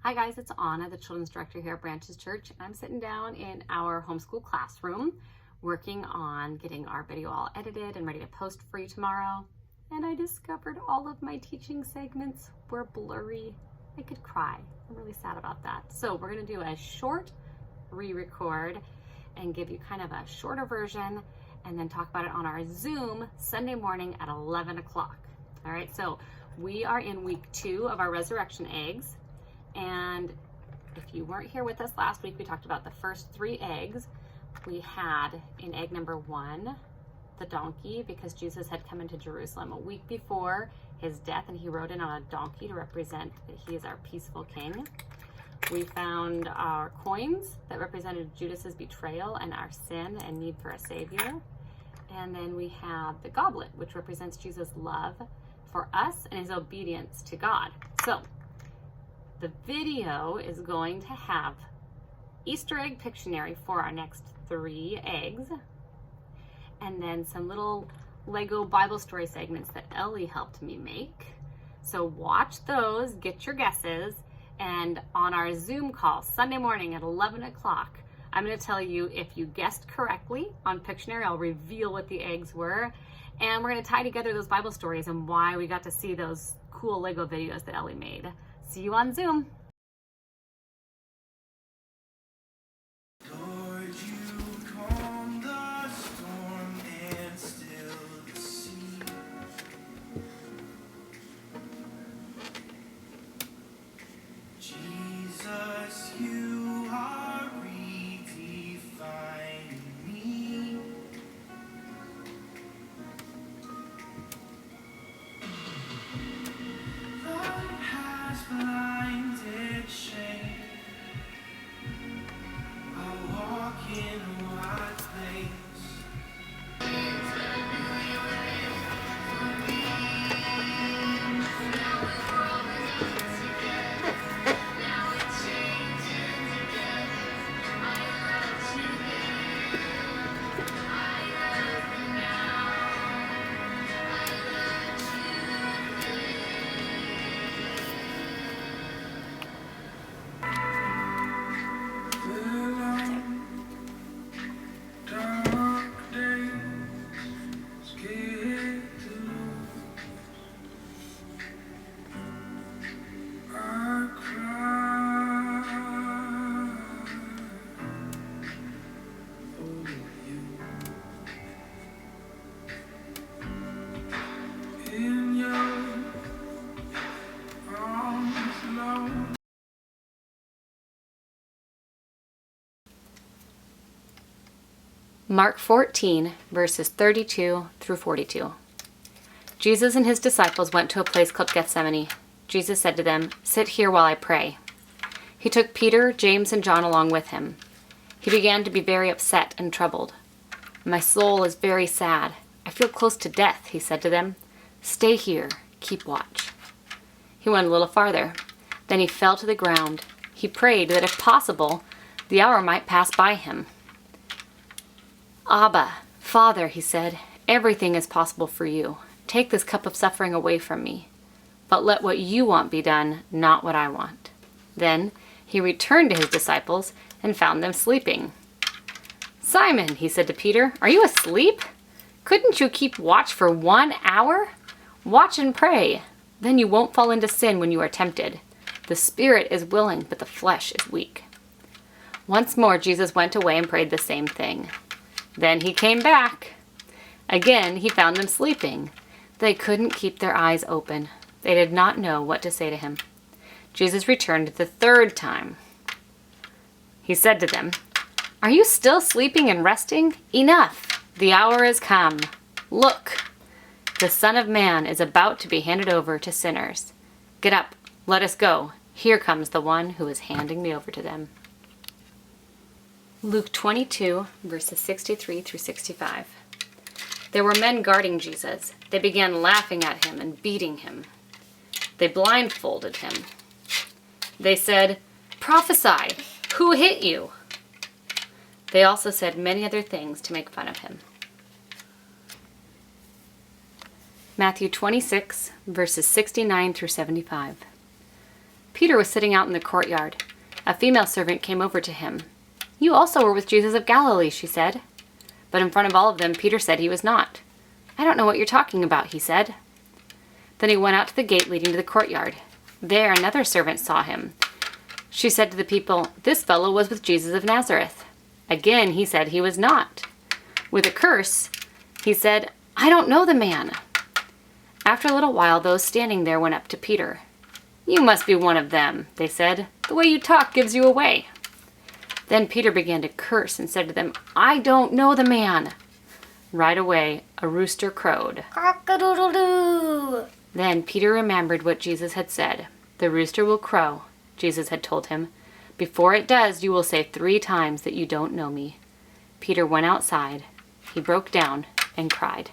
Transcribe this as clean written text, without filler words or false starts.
Hi guys, it's Anna, the Children's Director here at Branches Church. I'm sitting down in our homeschool classroom working on getting our video all edited and ready to post for you tomorrow. And I discovered all of my teaching segments were blurry. I could cry. I'm really sad about that. So we're gonna do a short re-record and give you kind of a shorter version and then talk about it on our Zoom Sunday morning at 11 o'clock. All right, so we are in week 2 of our resurrection eggs. And if you weren't here with us last week, we talked about the first 3 eggs. We had in egg number 1, the donkey, because Jesus had come into Jerusalem a week before his death and he rode in on a donkey to represent that he is our peaceful king. We found our coins that represented Judas's betrayal and our sin and need for a savior. And then we have the goblet, which represents Jesus' love for us and his obedience to God. So the video is going to have Easter egg Pictionary for our next 3 eggs, and then some little Lego Bible story segments that Ellie helped me make. So watch those, get your guesses, and on our Zoom call Sunday morning at 11 o'clock, I'm going to tell you if you guessed correctly on Pictionary. I'll reveal what the eggs were, and we're going to tie together those Bible stories and why we got to see those cool Lego videos that Ellie made. See you on Zoom. Lord, you calm the storm and still the sea. Jesus, you are redefining me. Light has blinded shame. I walk in a wide place. Dark days, scared to lose. I cry for you. In your arms, Lord. Mark 14, verses 32 through 42. Jesus and his disciples went to a place called Gethsemane. Jesus said to them, "Sit here while I pray." He took Peter, James, and John along with him. He began to be very upset and troubled. "My soul is very sad. I feel close to death," he said to them. "Stay here, keep watch." He went a little farther. Then he fell to the ground. He prayed that if possible, the hour might pass by him. "Abba, Father," he said, "everything is possible for you. Take this cup of suffering away from me. But let what you want be done, not what I want." Then he returned to his disciples and found them sleeping. "Simon," he said to Peter, "are you asleep? Couldn't you keep watch for 1 hour? Watch and pray. Then you won't fall into sin when you are tempted. The spirit is willing, but the flesh is weak." Once more Jesus went away and prayed the same thing. Then he came back. Again he found them sleeping. They couldn't keep their eyes open. They did not know what to say to him. Jesus returned the 3rd time. He said to them, "Are you still sleeping and resting? Enough! The hour is come. Look, the Son of Man is about to be handed over to sinners. Get up, let us go. Here comes the one who is handing me over to them." Luke 22, verses 63 through 65. There were men guarding Jesus. They began laughing at him and beating him. They blindfolded him. They said, "Prophesy, who hit you?" They also said many other things to make fun of him. Matthew 26, verses 69 through 75. Peter was sitting out in the courtyard. A female servant came over to him. "You also were with Jesus of Galilee," she said. But in front of all of them, Peter said he was not. "I don't know what you're talking about," he said. Then he went out to the gate leading to the courtyard. There another servant saw him. She said to the people, "This fellow was with Jesus of Nazareth." Again he said he was not. With a curse, he said, "I don't know the man." After a little while, those standing there went up to Peter. "You must be one of them," they said. "The way you talk gives you away." Then Peter began to curse and said to them, "I don't know the man." Right away, a rooster crowed. Cock-a-doodle-doo. Then Peter remembered what Jesus had said. "The rooster will crow," Jesus had told him. "Before it does, you will say 3 times that you don't know me." Peter went outside. He broke down and cried.